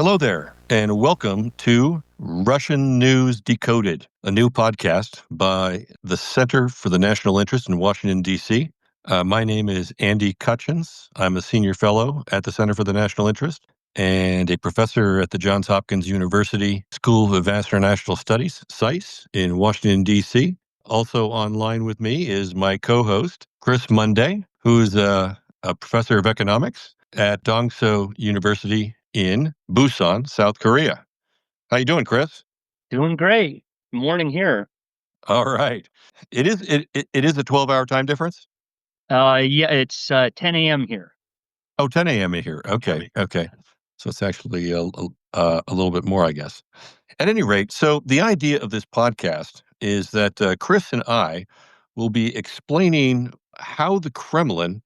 Hello there, and welcome to Russian News Decoded, a new podcast by the Center for the National Interest in Washington, D.C. My name is Andy Kuchins. I'm a senior fellow at the Center for the National Interest and a professor at the Johns Hopkins University School of Advanced International Studies, SAIS, in Washington, D.C. Also online with me is my co-host, Chris Monday, who's a professor of economics at Dongso University in Busan, South Korea. How you doing, Chris? Doing great. Morning here. All right. It is a 12-hour time difference? Yeah, it's 10 a.m. here. Oh, 10 a.m. here. Okay. So it's actually a little bit more, I guess. At any rate, so the idea of this podcast is that Chris and I will be explaining how the Kremlin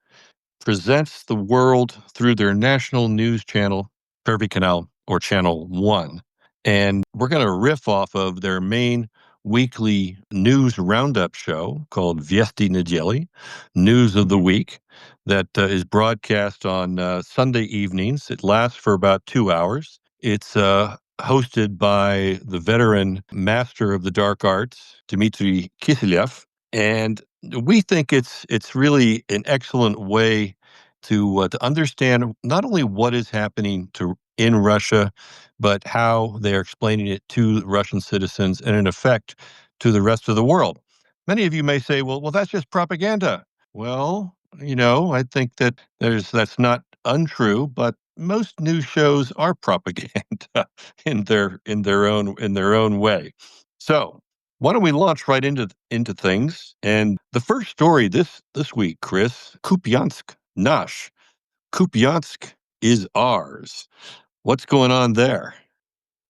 presents the world through their national news channel, Первый Canal, or Channel 1. And we're going to riff off of their main weekly news roundup show called Vesti Nedeli, News of the Week, that is broadcast on Sunday evenings. It lasts for about 2 hours. It's hosted by the veteran master of the dark arts, Dmitry Kiselev. And we think it's really an excellent way to understand not only what is happening in Russia, but how they are explaining it to Russian citizens and, in effect, to the rest of the world. Many of you may say, "Well, that's just propaganda." Well, I think that that's not untrue, but most news shows are propaganda in their own way. So why don't we launch right into things? And the first story this week, Chris, Kupyansk, Nash. Kupyansk is ours. What's going on there?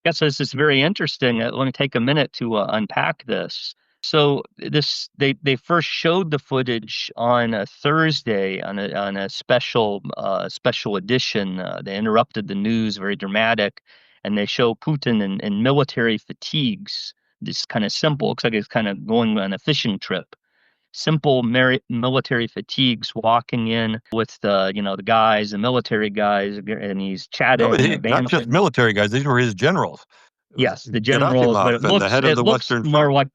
Yes, this is very interesting. Let me take a minute to unpack this. So they first showed the footage on a Thursday on a special edition. They interrupted the news, very dramatic, and they show Putin in military fatigues. This kind of simple, looks like he's kind of going on a fishing trip. Simple military fatigues, walking in with the guys, the military guys, and he's No, chatting and not just bantering. military guys. These were his generals. It was Yes, the generals, but Gerasimov and the head of it the looks Western more Front. like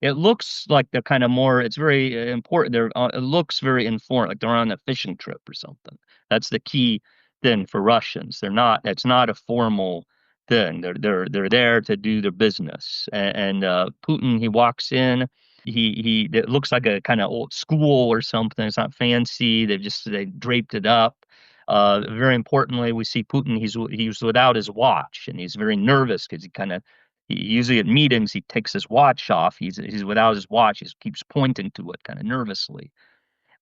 it looks like they're kind of more. It's very important. It looks very informal, like they're on a fishing trip or something. That's the key thing for Russians. They're not. It's not a formal thing. They're there to do their business. And Putin, he walks in. He it looks like a kind of old school or something. It's not fancy. They draped it up. Very importantly, we see Putin. He's without his watch, and he's very nervous because he usually at meetings he takes his watch off. He's without his watch. He keeps pointing to it kind of nervously.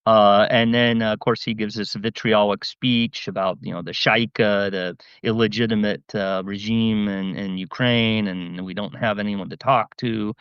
And then of course he gives this vitriolic speech about the Shaika, the illegitimate regime in Ukraine, and we don't have anyone to talk to.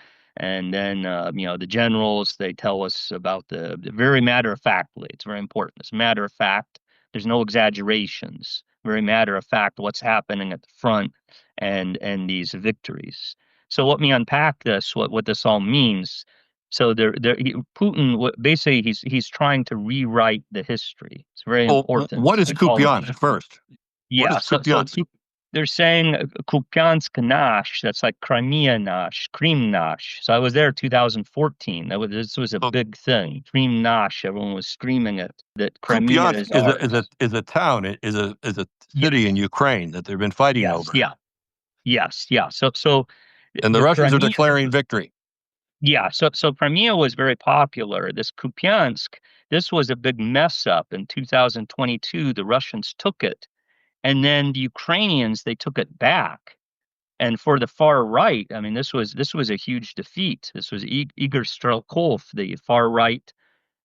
And then the generals, they tell us about the very matter of factly. It's very important. It's matter of fact. There's no exaggerations. Very matter of fact what's happening at the front and these victories. So let me unpack this. What this all means. So Putin basically he's trying to rewrite the history. It's very Well, important. what is They call it Kupiansk first? What yeah. is So Kupiansk? they're saying Kupyansk Nash. That's like Crimea Nash, Krim Nash. So I was there 2014. This was a So big thing. Krim Nash. Everyone was screaming it that Crimea Kupiansk is is a town, is a yeah, city in Ukraine that they've been fighting yes, over, yeah, yes, yeah. So and the the Russians are Crimea. declaring victory. Yeah, so Crimea was very popular. This Kupyansk, this was a big mess up in 2022. The Russians took it, and then the Ukrainians they took it back. And for the far right, I mean, this was a huge defeat. This was Igor Strelkov, the far right,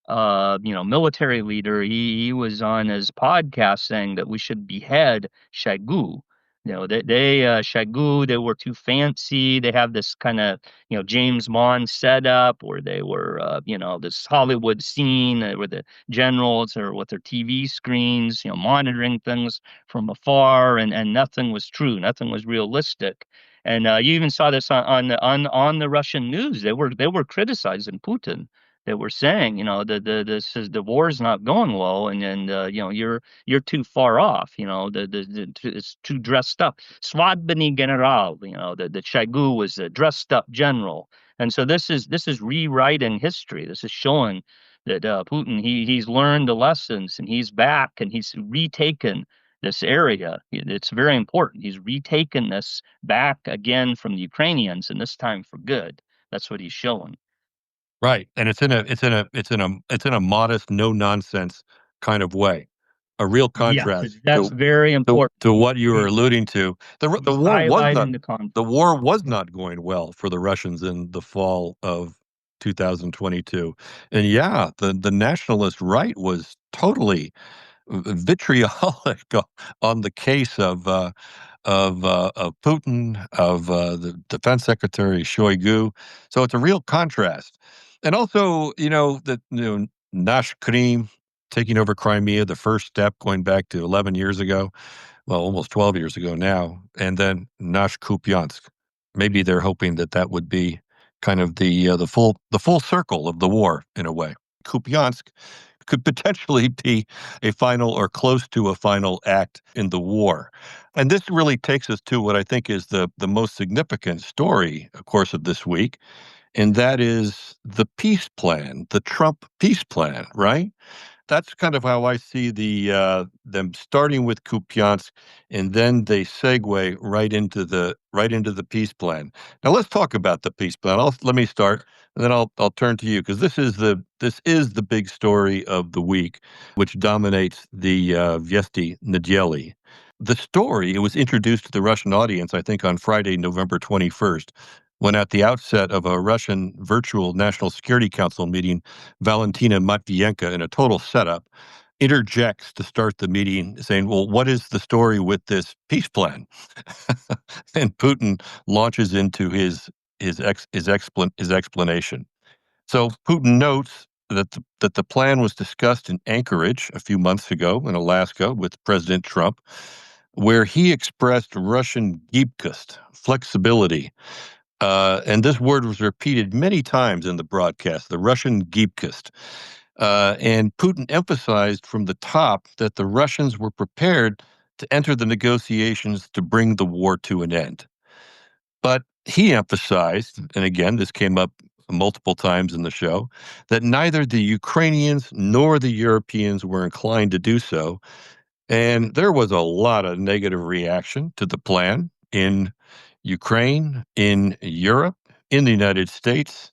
military leader. He was on his podcast saying that we should behead Shoigu. Shoigu, they were too fancy. They have this kind of James Bond setup where they were this Hollywood scene where the generals are with their TV screens monitoring things from afar, and nothing was true, nothing was realistic. And you even saw this on the Russian news. They were criticizing Putin that were saying, this is the war's not going well, and you're too far off. It's too dressed up. Svadbeny general, the Shoigu was a dressed up general, and so this is rewriting history. This is showing that Putin he's learned the lessons and he's back and he's retaken this area. It's very important. He's retaken this back again from the Ukrainians, and this time for good. That's what he's showing. Right, and it's in a modest, no nonsense kind of way. A real Yes, contrast that's very important. to what you were He's alluding to. The he's war was not highlighting the conflict. going well for the Russians in the fall of 2022. And yeah, the nationalist right was totally vitriolic on the case of Putin, of the defense secretary Shoigu. So it's a real contrast, and also that Nash Krim taking over Crimea, the first step going back to 11 years ago, well, almost 12 years ago now, and then Nash Kupyansk. Maybe they're hoping that that would be kind of the full circle of the war in a way. Kupyansk could potentially be a final or close to a final act in the war. And this really takes us to what I think is the most significant story, of course, of this week, and that is the peace plan, the Trump peace plan, right? That's kind of how I see them starting with Kupiansk, and then they segue right into the peace plan. Now let's talk about the peace plan. Let me start, and then I'll turn to you because this is the big story of the week, which dominates the Vesti Nedeli. The story, it was introduced to the Russian audience, I think, on Friday, November 21st, when at the outset of a Russian virtual National Security Council meeting, Valentina Matvienko, in a total setup, interjects to start the meeting saying, well, what is the story with this peace plan? And Putin launches into his explanation. So Putin notes that the plan was discussed in Anchorage a few months ago in Alaska with President Trump, where he expressed Russian gibkost, flexibility, and this word was repeated many times in the broadcast, the Russian gibkost. And Putin emphasized from the top that the Russians were prepared to enter the negotiations to bring the war to an end. But he emphasized, and again, this came up multiple times in the show, that neither the Ukrainians nor the Europeans were inclined to do so. And there was a lot of negative reaction to the plan in Ukraine, in Europe, in the United States.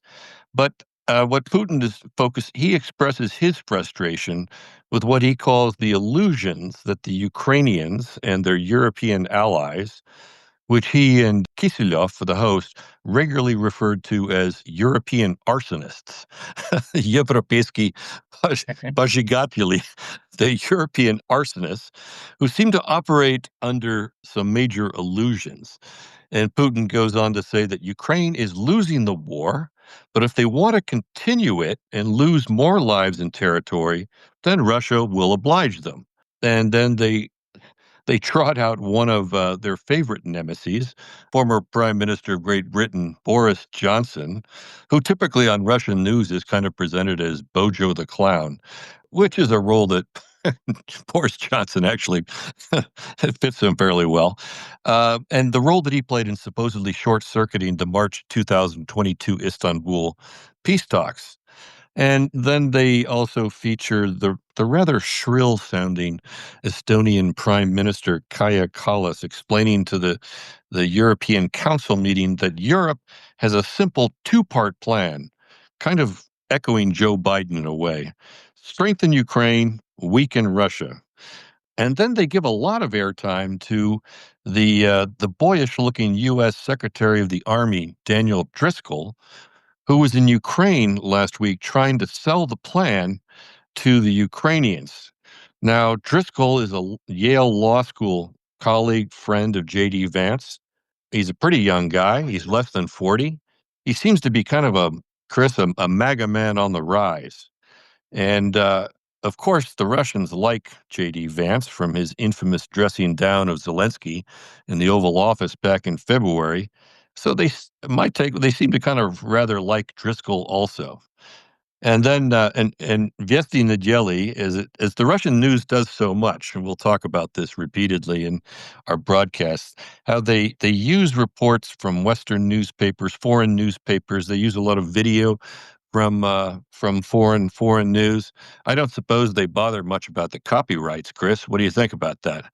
But what Putin is focused, he expresses his frustration with what he calls the illusions that the Ukrainians and their European allies, which he and Kisilov, the host, regularly referred to as European arsonists. Европейские поджигатели, the European arsonists, who seem to operate under some major illusions. And Putin goes on to say that Ukraine is losing the war, but if they want to continue it and lose more lives and territory, then Russia will oblige them. And then they trot out one of their favorite nemesis, former Prime Minister of Great Britain, Boris Johnson, who typically on Russian news is kind of presented as Bojo the Clown, which is a role that Boris Johnson actually fits him fairly well. And the role that he played in supposedly short circuiting the March 2022 Istanbul peace talks. And then they also feature the rather shrill sounding Estonian Prime Minister Kaja Kallas explaining to the European Council meeting that Europe has a simple two-part plan, kind of echoing Joe Biden in a way. Strengthen Ukraine, weaken Russia. And then they give a lot of airtime to the boyish-looking U.S. Secretary of the Army, Daniel Driscoll, who was in Ukraine last week trying to sell the plan to the Ukrainians. Now, Driscoll is a Yale Law School colleague, friend of J.D. Vance. He's a pretty young guy. He's less than 40. He seems to be kind of a MAGA man on the rise. And of course, the Russians like J.D. Vance from his infamous dressing down of Zelensky in the Oval Office back in February. So they seem to kind of rather like Driscoll also. And then and Vesti Nedeli, as the Russian news does so much, and we'll talk about this repeatedly in our broadcasts, how they use reports from Western newspapers, foreign newspapers. They use a lot of video from foreign news. I don't suppose they bother much about the copyrights, Chris. What do you think about that?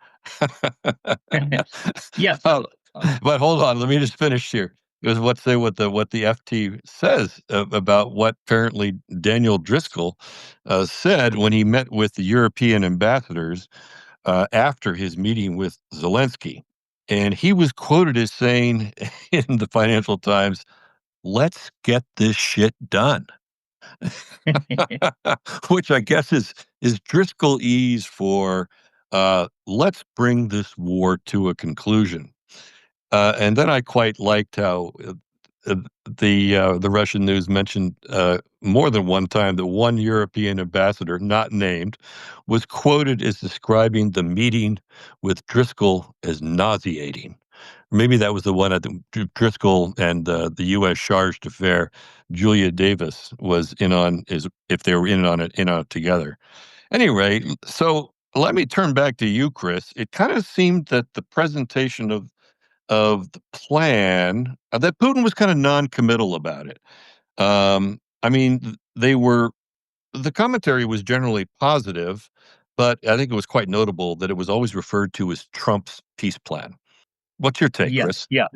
Yes. Oh, but hold on, let me just finish here. Because what the FT says about what apparently Daniel Driscoll said when he met with the European ambassadors after his meeting with Zelensky, and he was quoted as saying in the Financial Times, "Let's get this shit done." Which I guess is Driscollese for let's bring this war to a conclusion. And then I quite liked how uh, the Russian news mentioned more than one time that one European ambassador, not named, was quoted as describing the meeting with Driscoll as nauseating. Maybe that was the one. I think Driscoll and the U.S. charge d'affaires, Julia Davis, was in on, is if they were in on it together. Anyway, so let me turn back to you, Chris. It kind of seemed that the presentation of the plan, that Putin was kind of non-committal about it. I mean, the commentary was generally positive, but I think it was quite notable that it was always referred to as Trump's peace plan. What's your take, Yes, Chris? yeah.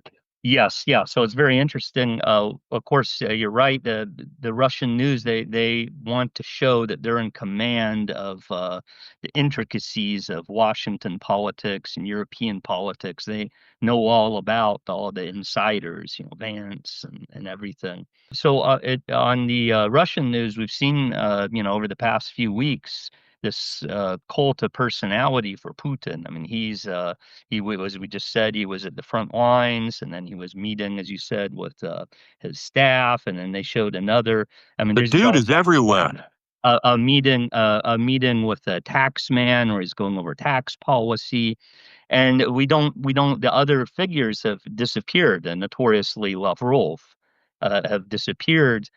Yes, yeah. So it's very interesting. Of course, you're right. The Russian news, they want to show that they're in command of the intricacies of Washington politics and European politics. They know all about all the insiders, Vance and everything. So on the Russian news, we've seen, over the past few weeks, this cult of personality for Putin. I mean, we just said, he was at the front lines, and then he was meeting, as you said, with his staff, and then they showed another. I mean, The there's dude is also everywhere. a meeting with a tax man, where he's going over tax policy, and we don't the other figures have disappeared. And notoriously Lavrov have disappeared.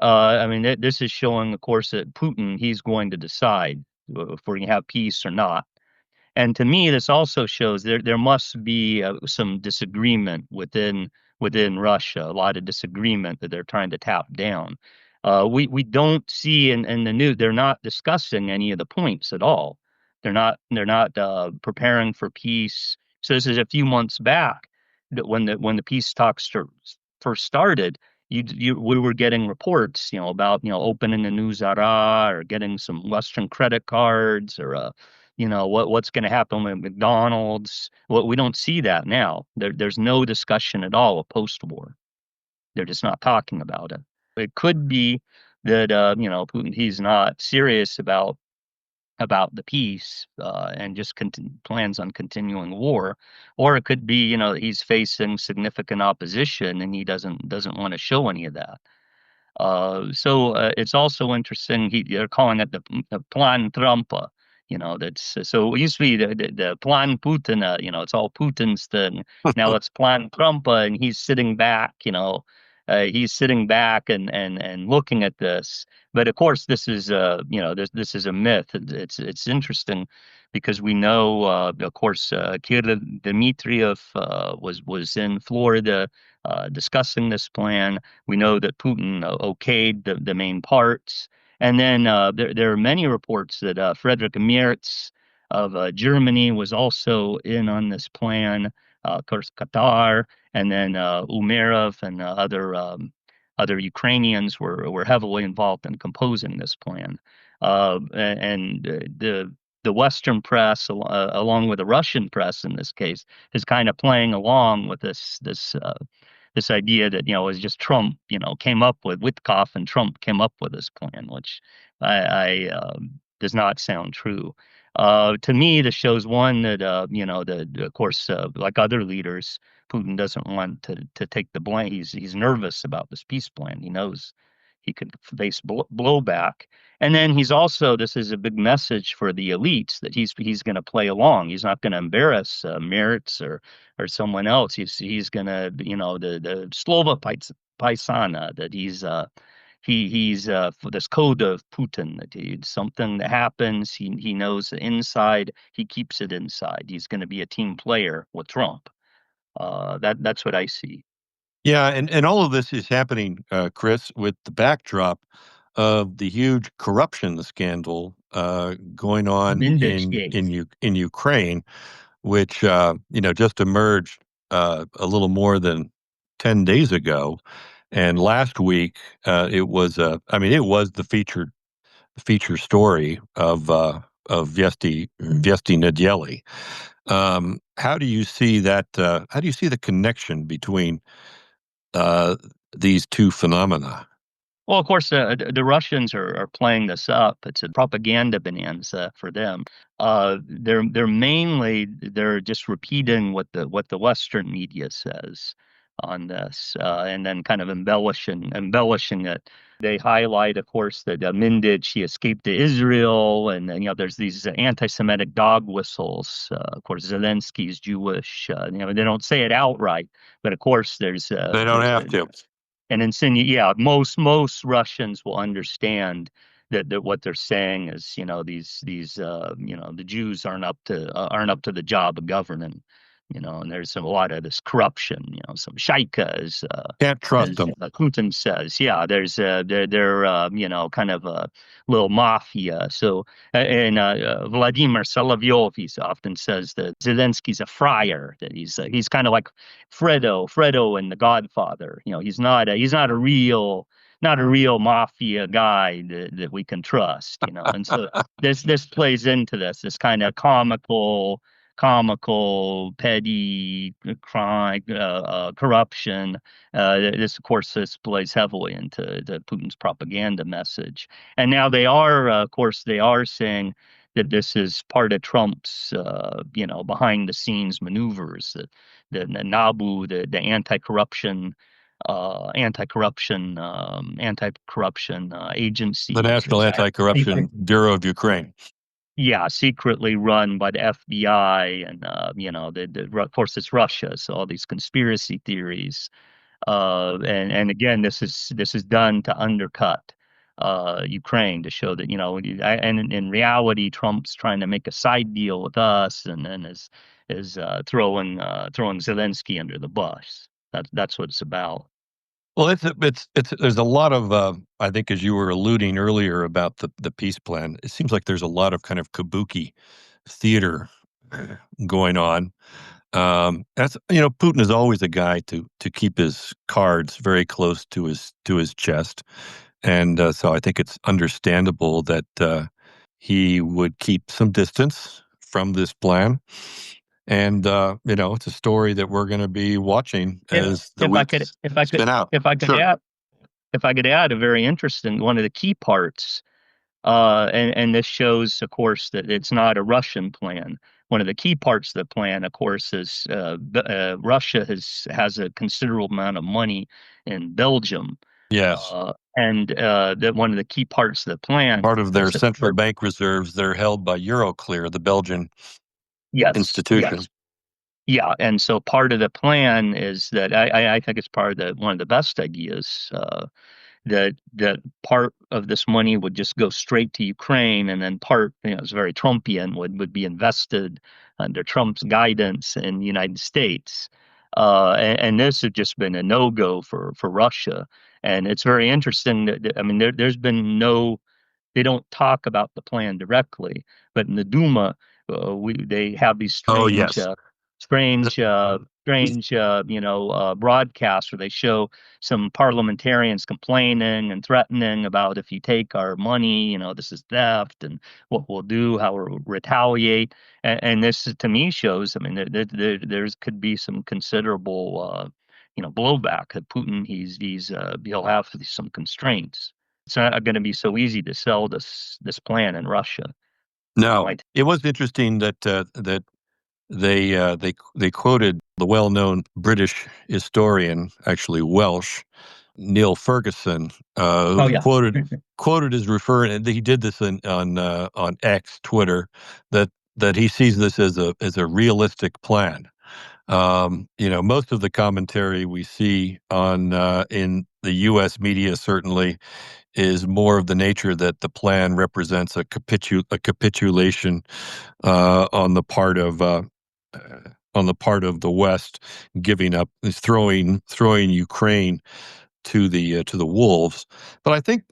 I mean, this is showing, of course, that Putin, he's going to decide if we're going to have peace or not. And to me, this also shows there must be some disagreement within Russia, a lot of disagreement that they're trying to tap down. We don't see in the news, they're not discussing any of the points at all. They're not preparing for peace. So this is a few months back, that when the peace talks first started. We were getting reports, about, opening a new Zara, or getting some Western credit cards, or what's going to happen with McDonald's. Well, we don't see that now. There's no discussion at all of post-war. They're just not talking about it. It could be that Putin, he's not serious about the peace, and just plans on continuing war, or it could be, he's facing significant opposition, and he doesn't want to show any of that. So it's also interesting. They're calling it the Plan Trump. That's so it used to be the Plan Putin. It's all Putin's thing. Now it's Plan Trump, and he's sitting back. He's sitting back and looking at this. But of course, this is this is a myth. It's interesting because we know, of course, Kirill Dmitriev was in Florida discussing this plan. We know that Putin okayed the main parts. And then there are many reports that Friedrich Merz of Germany was also in on this plan, of course, Qatar, and then Umerov and other Ukrainians were heavily involved in composing this plan. And the Western press, along with the Russian press in this case, is kind of playing along with this idea that, is just Trump, came up with Witkoff, and Trump came up with this plan, which I does not sound true. To me, this shows, one, that that, of course, like other leaders, Putin doesn't want to take the blame. He's nervous about this peace plan. He knows he could face blowback. And then he's also, this is a big message for the elites, that he's going to play along. He's not going to embarrass Merz or someone else. He's going to, the Slova Paisana, that he's for this code of Putin. That something that happens, he knows the inside. He keeps it inside. He's going to be a team player with Trump. That's what I see. Yeah, and all of this is happening, Chris, with the backdrop of the huge corruption scandal going on Vindic Gate. in Ukraine, which just emerged a little more than 10 days ago, and last week it was the feature story of Vesti Nedeli. How do you see that? How do you see the connection between uh, these two phenomena? Well, of course, the Russians are playing this up. It's a propaganda bonanza for them. They're just repeating what the Western media says on this, and then kind of embellishing it. They highlight, of course, that Mindich, she escaped to Israel, and then there's these anti-Semitic dog whistles. Of course, Zelensky's Jewish. They don't say it outright, but of course, They don't there's have to. and insinuate, yeah, most Russians will understand that what they're saying is, these the Jews aren't up to the job of governing, and there's a lot of this corruption, some shaikas, Can't trust as them. Putin says. Yeah, there's they're kind of a little mafia. So and Vladimir Solovyov, he often says that Zelensky's a friar, that he's kind of like Fredo and The Godfather. He's not a real mafia guy that we can trust. And so this plays into this kind of petty crime, corruption. This, of course, this plays heavily into Putin's propaganda message. And now of course, they are saying that this is part of Trump's, behind the scenes maneuvers. That the NABU, the anti-corruption The agency, National Anti-Corruption Bureau of Ukraine. yeah, secretly run by the FBI, and of course it's Russia, so all these conspiracy theories, and again, this is done to undercut Ukraine, to show that, and in reality, Trump's trying to make a side deal with us, and then is throwing Zelensky under the bus. That's what it's about. Well, it's there's a lot of I think, as you were alluding earlier about the peace plan. It seems like there's a lot of kind of kabuki theater going on. That's Putin is always a guy to keep his cards very close to his chest, and so I think it's understandable that he would keep some distance from this plan. And it's a story that we're going to be watching If as the if I could weeks spin out. if I could Sure. add if I could add a very interesting one of the key parts. And this shows, of course, that it's not a Russian plan. One of the key parts of the plan, of course, is Russia has a considerable amount of money in Belgium, Yes. and that one of the key parts of the plan Part of their is that central bank reserves, they're held by Euroclear, the Belgian yes, institution. yeah, and so part of the plan is that I think it's part of one of the best ideas. That part of this money would just go straight to Ukraine, and then part, it's very Trumpian, would be invested under Trump's guidance in the United States. And this has just been a no-go for Russia. And it's very interesting I mean, there's been no they don't talk about the plan directly, but in the Duma, they have these Oh, yes. broadcasts where they show some parliamentarians complaining and threatening about, if you take our money, this is theft, and what we'll do, how we'll retaliate. And this, to me, shows, I mean, there's could be some considerable, blowback. That Putin, he'll have some constraints. It's not going to be so easy to sell this plan in Russia. No, Right. it was interesting that they quoted the well-known British historian, actually Welsh, Neil Ferguson, Oh who's yeah. quoted as referring, and he did this on X, Twitter, that he sees this as a realistic plan. Most of the commentary we see on in the U.S. media certainly is more of the nature that the plan represents a capitulation on the part of the West, giving up, is throwing Ukraine to the wolves. But I think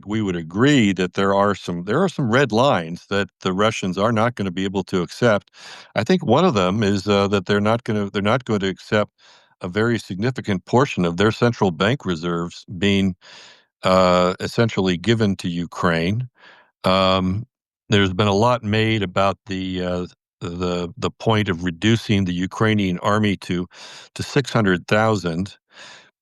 we would agree that there are some red lines that the Russians are not going to be able to accept. I think one of them is that they're not going to accept a very significant portion of their central bank reserves being essentially given to Ukraine. Um, there's been a lot made about the point of reducing the Ukrainian army to 600,000.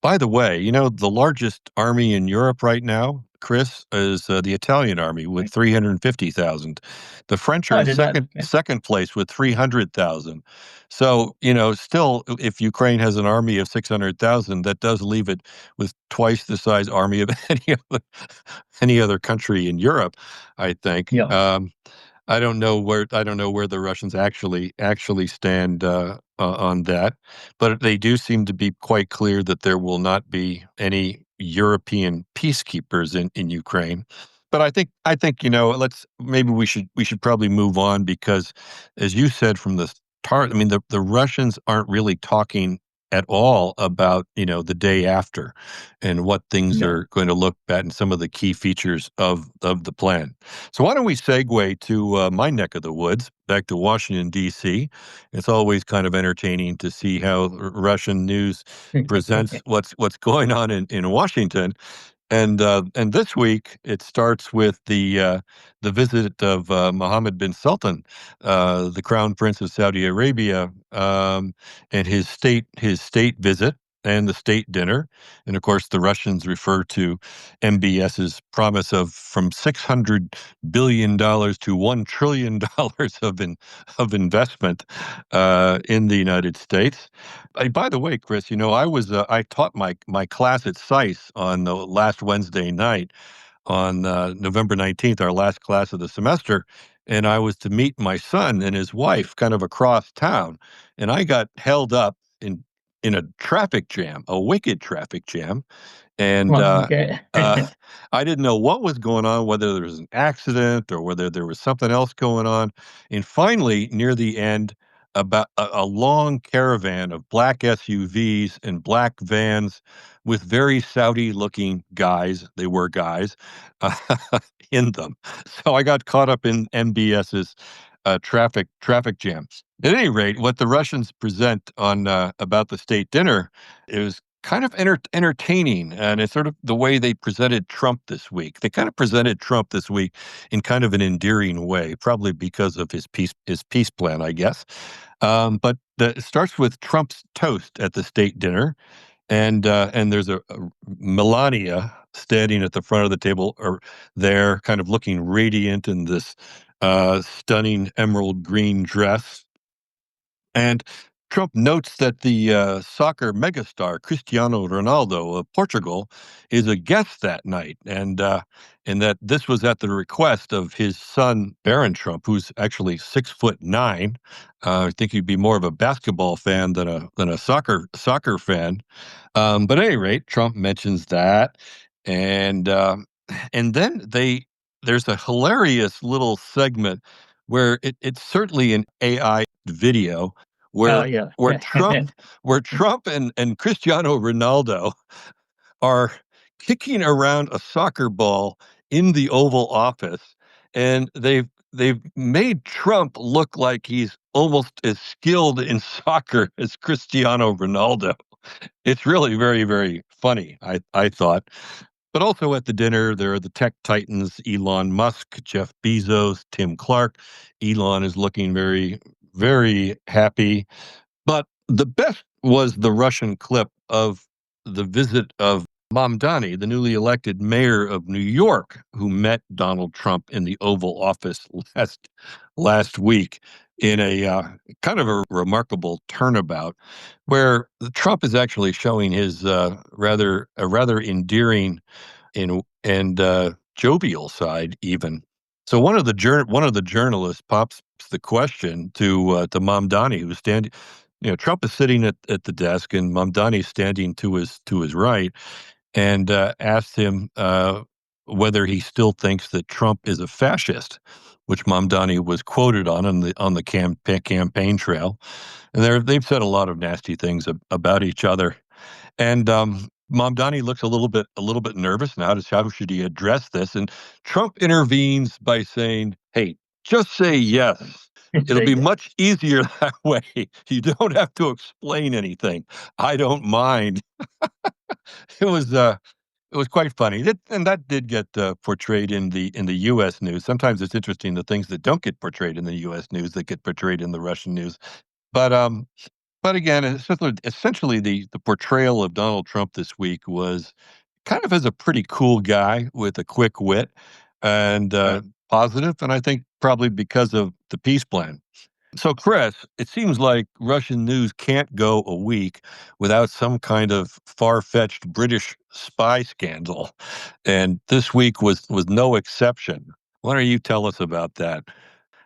By the way, the largest army in Europe right now, Chris, is the Italian army with 350,000. The French Oh, are I in did not. second place with 300,000. So, still, if Ukraine has an army of 600,000, that does leave it with twice the size army of any other country in Europe, I think. Yeah. I don't know where the Russians actually stand on that, but they do seem to be quite clear that there will not be any European peacekeepers in Ukraine. But I think let's maybe we should probably move on because, as you said from the start, I mean the Russians aren't really talking at all about the day after and what things No. are going to look at and some of the key features of the plan. So why don't we segue to my neck of the woods, back to Washington, D.C. It's always kind of entertaining to see how Russian news presents what's going on in Washington. And this week it starts with the visit of Mohammed bin Sultan, the Crown Prince of Saudi Arabia, and his state visit and the state dinner. And of course, the Russians refer to MBS's promise of from $600 billion to $1 trillion of investment in the United States. By the way, Chris, I taught my class at SICE on the last Wednesday night on November 19th, our last class of the semester, and I was to meet my son and his wife kind of across town, and I got held up in a traffic jam, a wicked traffic jam, and Well, okay. uh, I didn't know what was going on, whether there was an accident or whether there was something else going on. And finally, near the end, about a long caravan of black SUVs and black vans with very Saudi-looking guys, they were guys, uh, in them. So I got caught up in MBS's traffic jams. At any rate, what the Russians present on about the state dinner is kind of entertaining, and it's sort of the way they presented Trump this week. They kind of presented Trump this week in kind of an endearing way, probably because of his peace plan, I guess. But it starts with Trump's toast at the state dinner, and there's a Melania standing at the front of the table, or there, kind of looking radiant in this stunning emerald green dress. And Trump notes that the soccer megastar Cristiano Ronaldo of Portugal is a guest that night, and that this was at the request of his son Barron Trump, who's actually 6'9". I think he'd be more of a basketball fan than a soccer fan. But at any rate, Trump mentions that, and and then there's a hilarious little segment where it's certainly an AI video Oh, where yeah. where Trump and Cristiano Ronaldo are kicking around a soccer ball in the Oval Office, and they've made Trump look like he's almost as skilled in soccer as Cristiano Ronaldo. It's really very, very funny, I thought. But also at the dinner, there are the tech titans Elon Musk, Jeff Bezos, Tim Clark. Elon is looking very, very happy. But the best was the Russian clip of the visit of Mamdani, the newly elected mayor of New York, who met Donald Trump in the Oval Office last week in a kind of a remarkable turnabout, where Trump is actually showing his rather endearing and jovial side even. So one of the journalists the question to Mamdani, who's standing. Trump is sitting at the desk, and Mamdani is standing to his right, and asked him whether he still thinks that Trump is a fascist, which Mamdani was quoted on the campaign trail, and they've said a lot of nasty things about each other. And Mamdani looks a little bit nervous. Now, how should he address this? And Trump intervenes by saying, "Hey, just say yes. It'll Say be that. much easier that way. You don't have to explain anything. I don't mind." It was it was quite funny, and that did get portrayed in the U.S. news. Sometimes it's interesting the things that don't get portrayed in the U.S. news that get portrayed in the Russian news. But but again, essentially the portrayal of Donald Trump this week was kind of as a pretty cool guy with a quick wit and Yeah. positive, and I think probably because of the peace plan. So, Chris, it seems like Russian news can't go a week without some kind of far-fetched British spy scandal, and this week was no exception. Why don't you tell us about that?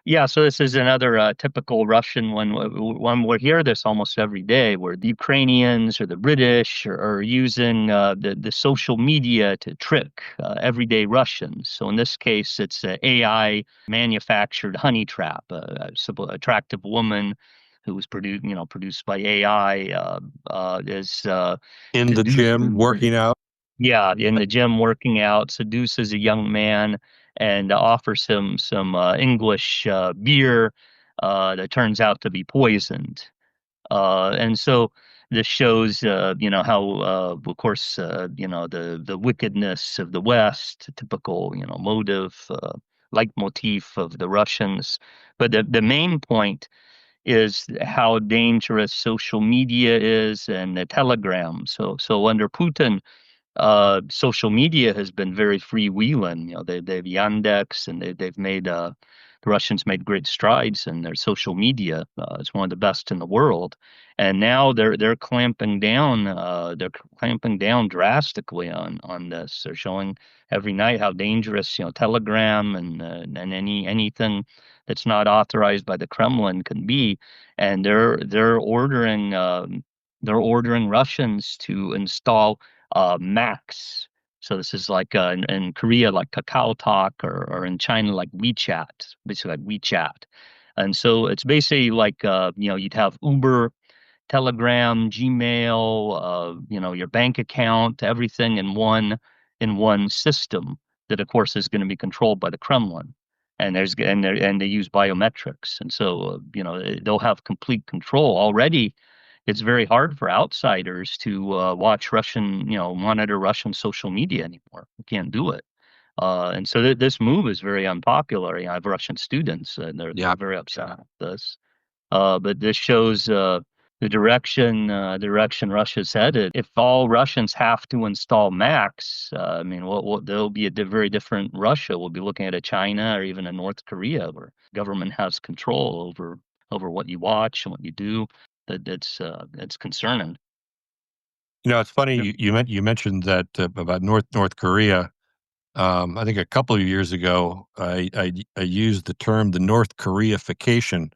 Yeah, so this is another typical Russian one. One we hear this almost every day, where the Ukrainians or the British are using the social media to trick everyday Russians. So in this case, it's an AI manufactured honey trap, a simple attractive woman who was produced by AI is In the gym, seducing. working out. Yeah, in the gym working out, seduces a young man and offers him some English beer that turns out to be poisoned. And so this shows, how, of course, the wickedness of the West, typical, motive, leitmotif of the Russians. But the main point is how dangerous social media is and the telegram. So under Putin, social media has been very freewheeling. They've Yandex, and they've made the Russians made great strides in their social media. It's one of the best in the world, and now they're clamping down. They're clamping down drastically on this. They're showing every night how dangerous Telegram and anything that's not authorized by the Kremlin can be, and they're ordering Russians to install Max. So this is like in Korea, like Kakao Talk, or in China, like WeChat, basically like WeChat. And so it's basically like, you'd have Uber, Telegram, Gmail, your bank account, everything in one system that, of course, is going to be controlled by the Kremlin. And they use biometrics, and so they'll have complete control already. It's very hard for outsiders to watch monitor Russian social media anymore. You can't do it. And so this move is very unpopular. I have Russian students, and they're Yeah. very upset with this. But this shows the direction Russia's headed. If all Russians have to install Macs, I mean, there'll be a very different Russia. We'll be looking at a China or even a North Korea, where government has control over what you watch and what you do. It's concerning. It's funny Yeah. you mentioned that about North Korea. I think a couple of years ago, I used the term the North Koreification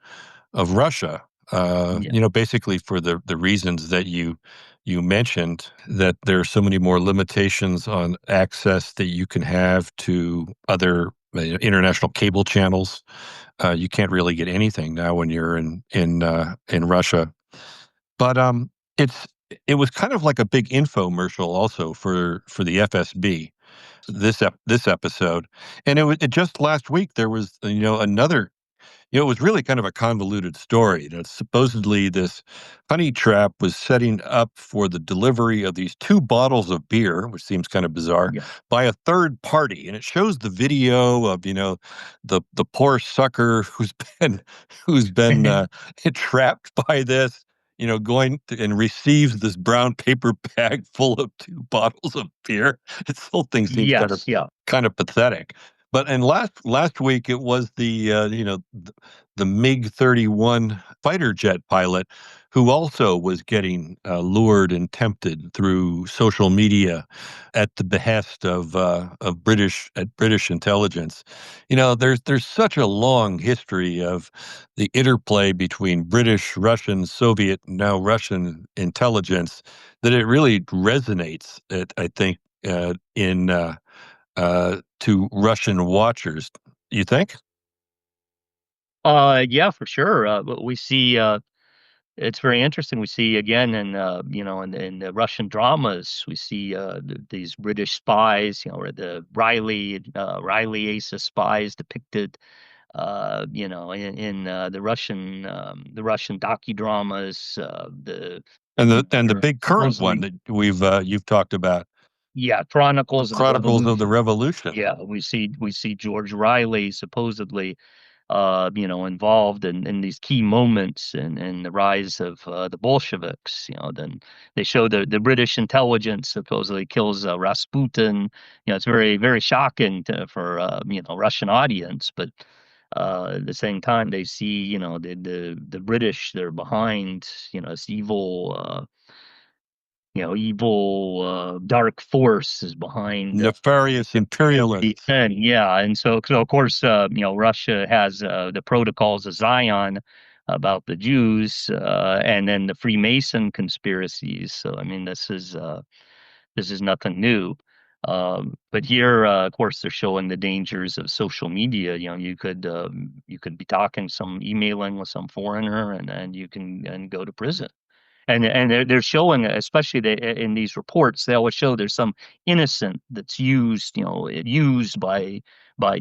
of Russia. Yeah. Basically for the reasons that you mentioned, that there are so many more limitations on access that you can have to other international cable channels. You can't really get anything now when you're in Russia. But it's it was kind of like a big infomercial also for the FSB this episode, and it just last week there was another. It was really kind of a convoluted story. Supposedly this honey trap was setting up for the delivery of these two bottles of beer, which seems kind of bizarre, Yeah. by a third party, and it shows the video of the poor sucker who's been trapped by this. Going and receives this brown paper bag full of two bottles of beer. This whole thing seems kind of Yes. Yeah. kind of pathetic. But and last week it was the MiG-31 fighter jet pilot who also was getting lured and tempted through social media at the behest of British intelligence. There's such a long history of the interplay between British, Russian, Soviet, now Russian intelligence that it really resonates. I think in to Russian watchers. You think? Yeah, for sure. But we see it's very interesting. We see again in in the Russian dramas, we see these British spies, or the Riley Ace of spies depicted, in the Russian docudramas, And the they're big current one supposedly, that you've talked about, yeah, the Chronicles of the Chronicles of the Revolution. Revolution. Yeah, we see George Riley supposedly involved in these key moments in the rise of the Bolsheviks. Then they show the British intelligence supposedly kills Rasputin. It's very, very shocking for Russian audience, but at the same time they see the British, they're behind this evil dark force is behind Nefarious the imperialists. end, yeah, and so of course, Russia has the protocols of Zion about the Jews, and then the Freemason conspiracies. So I mean, this is nothing new. But here, of course, they're showing the dangers of social media. You could be talking, some emailing with some foreigner, and then you can and go to prison. And they're showing, especially in these reports, they always show there's some innocent that's used by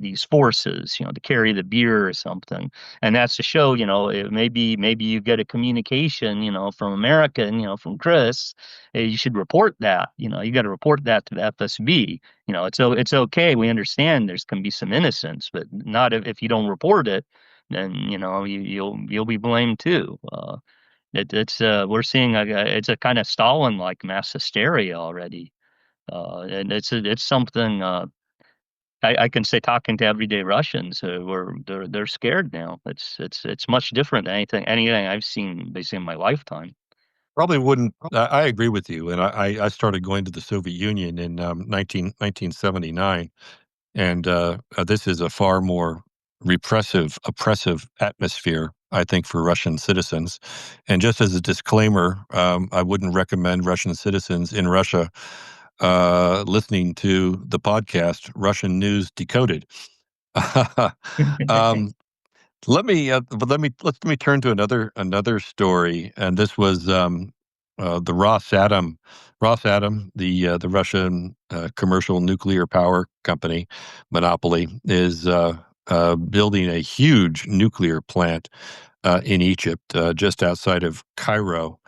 these forces, to carry the beer or something. And that's to show, maybe you get a communication, from America, and from Chris. You should report that. You got to report that to the FSB. It's okay. We understand there's can be some innocence, but not if you don't report it, then you'll be blamed too. It's we're seeing it's a kind of Stalin-like mass hysteria already, and it's something, I can say, talking to everyday Russians, they're scared now. It's much different than anything I've seen basically in my lifetime. Probably wouldn't. I agree with you. And I started going to the Soviet Union in 1979. And this is a far more repressive, oppressive atmosphere, I think, for Russian citizens. And just as a disclaimer, I wouldn't recommend Russian citizens in Russia listening to the podcast Russian News Decoded. um, let me turn to another story, and this was the Rosatom, the Russian commercial nuclear power company monopoly, is building a huge nuclear plant in Egypt, just outside of Cairo.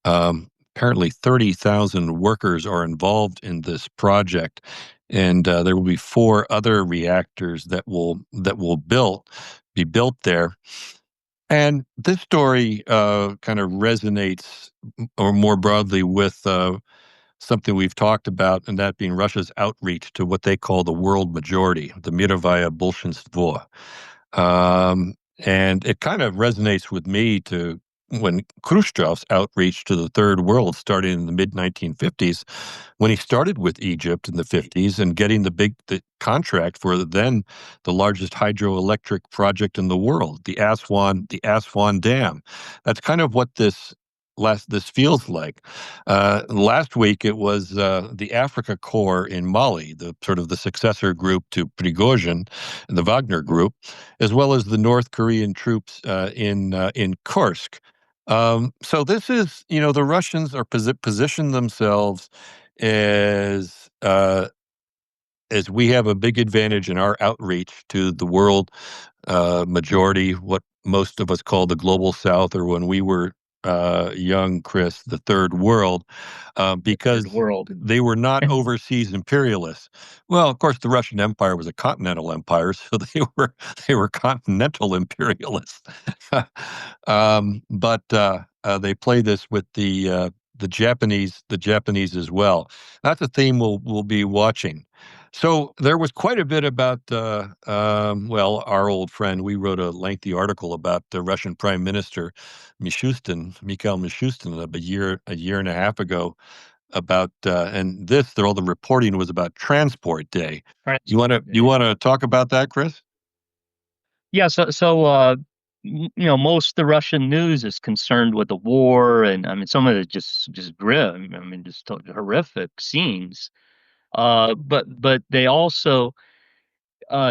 Apparently, 30,000 workers are involved in this project, and there will be four other reactors that will be built there. And this story kind of resonates, or more broadly, with something we've talked about, and that being Russia's outreach to what they call the world majority, the Mirovaya Bolshinstvo. And it kind of resonates with me to when Khrushchev's outreach to the third world started in the mid 1950s, when he started with Egypt in the 50s and getting the contract for the largest hydroelectric project in the world, the Aswan Dam. That's kind of what this feels like. Last week it was the Africa Corps in Mali, the sort of the successor group to Prigozhin, the Wagner group, as well as the North Korean troops in Kursk. So this is, the Russians are position themselves as as we have a big advantage in our outreach to the world majority, what most of us call the global South, or when we were young, Chris, the third world, Third because world. they were not overseas imperialists. Well, of course, the Russian Empire was a continental empire, so they were continental imperialists. But they play this with the Japanese as well. That's a theme we'll be watching. So there was quite a bit about, well, our old friend. We wrote a lengthy article about the Russian Prime Minister Mikhail Mishustin, a year and a half ago. About and this, all the reporting was about Transport Day. Transport You day. want to talk about that, Chris? Yeah, most of the Russian news is concerned with the war, and I mean, some of it just grim. I mean, just horrific scenes. But they also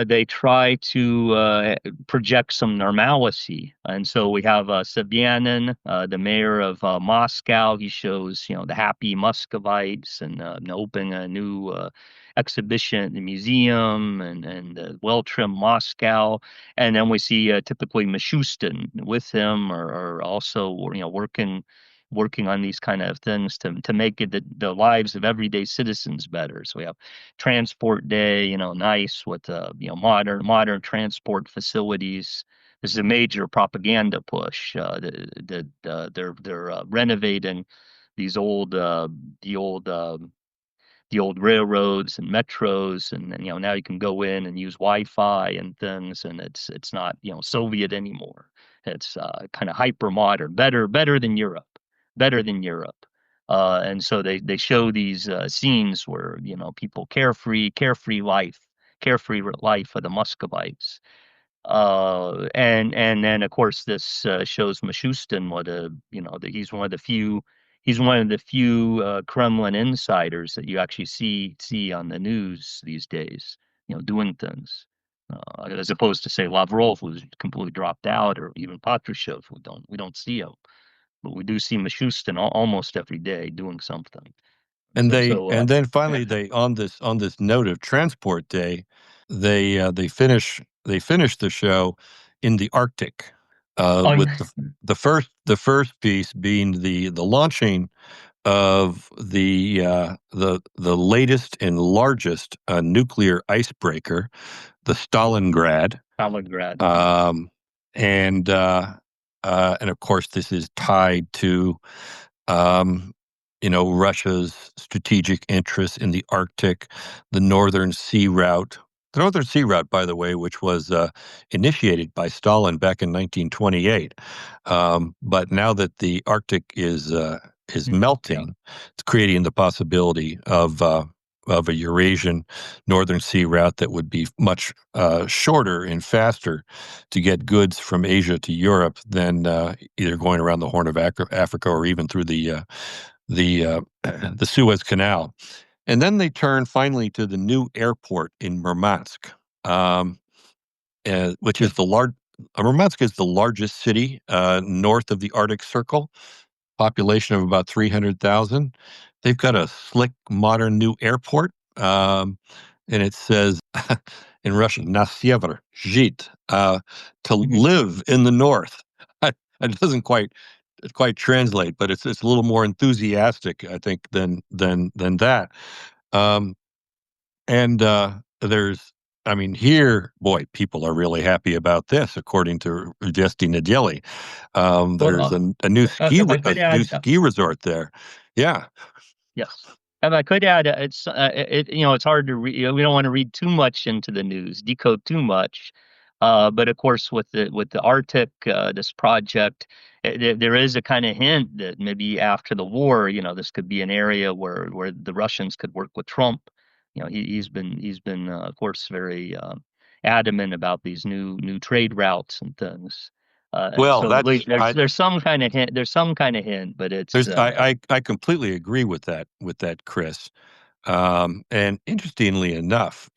they try to project some normalcy. And so we have Sobyanin, the mayor of Moscow. He shows, the happy Muscovites and opening a new exhibition at the museum and well-trimmed Moscow. And then we see typically Mishustin with him, or also, working on these kind of things to make the lives of everyday citizens better. So we have Transport Day, nice with modern transport facilities. This is a major propaganda push. They're renovating these the old railroads and metros, and now you can go in and use Wi-Fi and things, and it's not Soviet anymore. It's kind of hyper modern, better than Europe, better than Europe. And so they show these scenes where people carefree life of the Muscovites. And then of course this shows Mishustin what a that he's one of the few Kremlin insiders that you actually see on the news these days, doing things. As opposed to say Lavrov, who's completely dropped out, or even Patrushev, who we don't see him, but we do see Mishustin almost every day doing something. And then finally, they on this note of Transport Day, they finish the show in the Arctic, Oh with yeah, the first piece being the launching of the latest and largest nuclear icebreaker, the Stalingrad. Stalingrad. Um, and of course, this is tied to, um, Russia's strategic interests in the Arctic, the Northern Sea Route. The Northern Sea Route, by the way, which was initiated by Stalin back in 1928. But now that the Arctic is Yeah. melting, it's creating the possibility of a Eurasian Northern Sea Route that would be much shorter and faster to get goods from Asia to Europe than either going around the Horn of Africa or even through the the Suez Canal. And then they turn finally to the new airport in Murmansk, um, which Yeah. is the large. Murmansk is the largest city north of the Arctic Circle, population of about 300,000. They've got a slick, modern new airport, and it says in Russian, "Na syever zhit," to Mhm. live in the north. It doesn't quite translate, but it's a little more enthusiastic, I think, than that. Um, and there's, I mean, here, boy, people are really happy about this, according to Vesti Nedeli. Well, There's a new if I could add, ski resort there. Yeah. yes. If I could add, it's hard to read. We don't want to read too much into the news, decode too much. But of course, with the Arctic, this project, there is a kind of hint that maybe after the war, this could be an area where the Russians could work with Trump. He's been of course very adamant about these new trade routes and things. And Well, so at least that's I there's some kind of hint. There's some kind of hint, but it's there's I completely agree with that, Chris. And interestingly enough,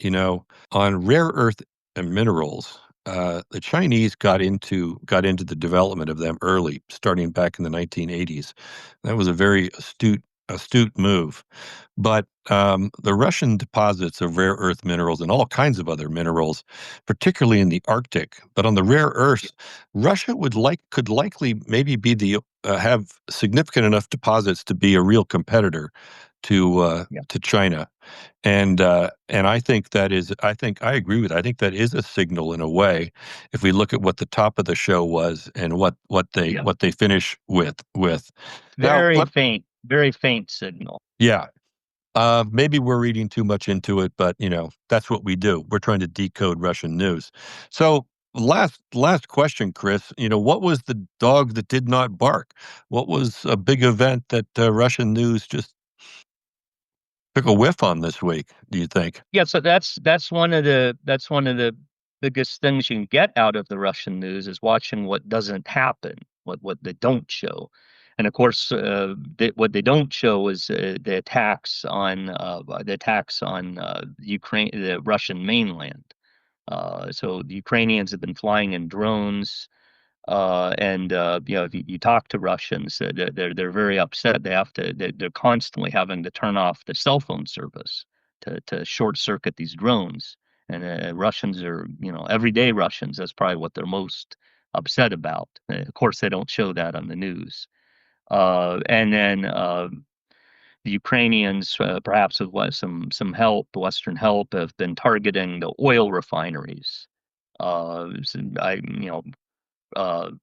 on rare earth and minerals, the Chinese got into the development of them early, starting back in the 1980s. That was a very astute move. But the Russian deposits of rare earth minerals and all kinds of other minerals, particularly in the Arctic, but on the rare earths, Russia could likely maybe be the have significant enough deposits to be a real competitor yeah. to China. And I think I agree with. I think that is a signal in a way, if we look at what the top of the show was and Yeah. what they finish with. Now, Very faint signal. yeah. Maybe we're reading too much into it, but that's what we do. We're trying to decode Russian news. So last question, Chris. What was the dog that did not bark? What was a big event that Russian news just took a whiff on this week, do you think? Yeah, so that's one of the biggest things you can get out of the Russian news is watching what doesn't happen, what they don't show. And of course, what they don't show is the attacks on Ukraine, the Russian mainland. So the Ukrainians have been flying in drones. And if you talk to Russians, they're very upset. They're constantly having to turn off the cell phone service to short circuit these drones. And Russians are, everyday Russians. That's probably what they're most upset about. Of course, they don't show that on the news. And then the Ukrainians, perhaps with some help, Western help, have been targeting the oil refineries. So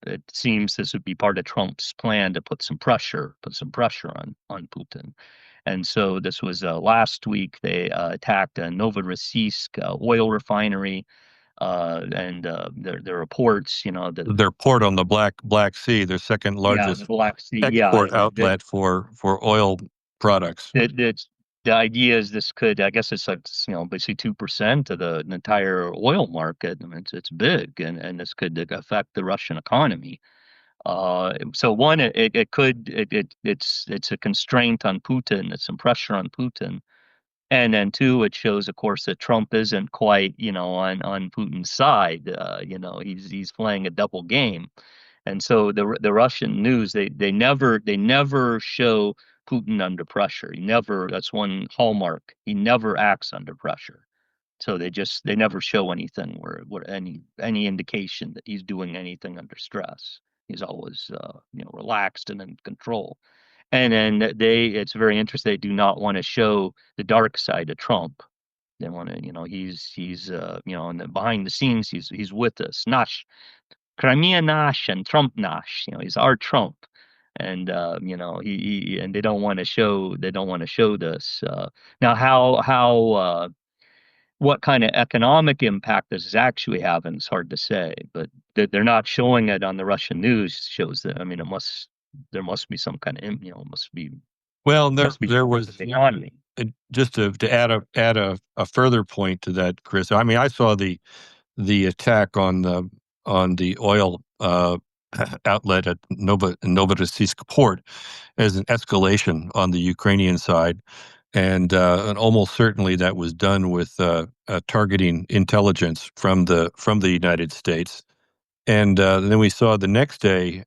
it seems this would be part of Trump's plan to put some pressure on Putin. And so this was last week they attacked a Novorossiysk oil refinery, and their reports, the Their port on the Black Sea, their second yeah, the largest Black Sea, yeah, export outlet for oil products. it's the idea is this could, I guess it's like basically 2% of the entire oil market. I mean, it's big, and this could affect the Russian economy. So one, it could it's a constraint on Putin. It's some pressure on Putin, and then two, it shows, of course, that Trump isn't quite on Putin's side. He's playing a double game, and so the Russian news they never show Putin under pressure. He never. That's one hallmark. He never acts under pressure. So they never show anything where any indication that he's doing anything under stress. He's always relaxed and in control. And then it's very interesting. They do not want to show the dark side of Trump. They want to, he's and behind the scenes he's with us. Nash, Crimea Nash and Trump Nash. He's our Trump. And and they don't want to show this. Now how what kind of economic impact this is actually having is hard to say, but that they're not showing it on the Russian news shows that. I mean, there must be some kind of Well, must be there good for was the economy. just to add a further point to that, Chris. I mean, I saw the attack on the oil outlet at Novorossiysk port as an escalation on the Ukrainian side, and almost certainly that was done with targeting intelligence from the United States. And then we saw the next day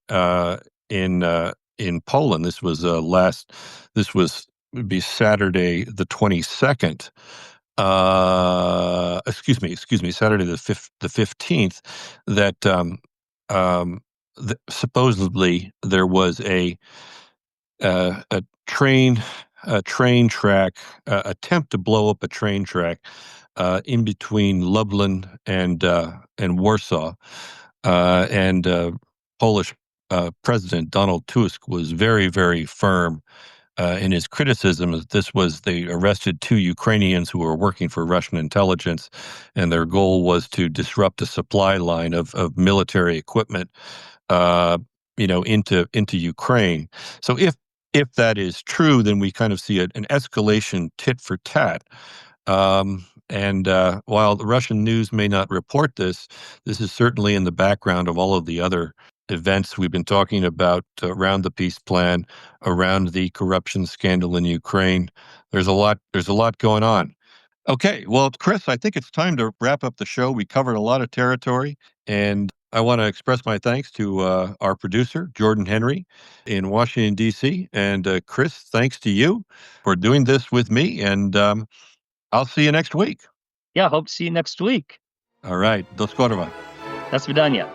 in Poland. This was would be Saturday the 22nd. Excuse me, Saturday the 15th. That um, supposedly there was a train track attempt to blow up a train track in between Lublin and Warsaw, and Polish President Donald Tusk was very, very firm in his criticism that they arrested two Ukrainians who were working for Russian intelligence, and their goal was to disrupt a supply line of military equipment, uh, into Ukraine. So if that is true, then we kind of see an escalation tit for tat. And while the Russian news may not report this, this is certainly in the background of all of the other events we've been talking about around the peace plan, around the corruption scandal in Ukraine. There's a lot. There's a lot going on. Okay, well, Chris, I think it's time to wrap up the show. We covered a lot of territory, and I want to express my thanks to our producer, Jordan Henry, in Washington, D.C. And Chris, thanks to you for doing this with me, and I'll see you next week. Yeah, hope to see you next week. All right, do skoro. До свидания.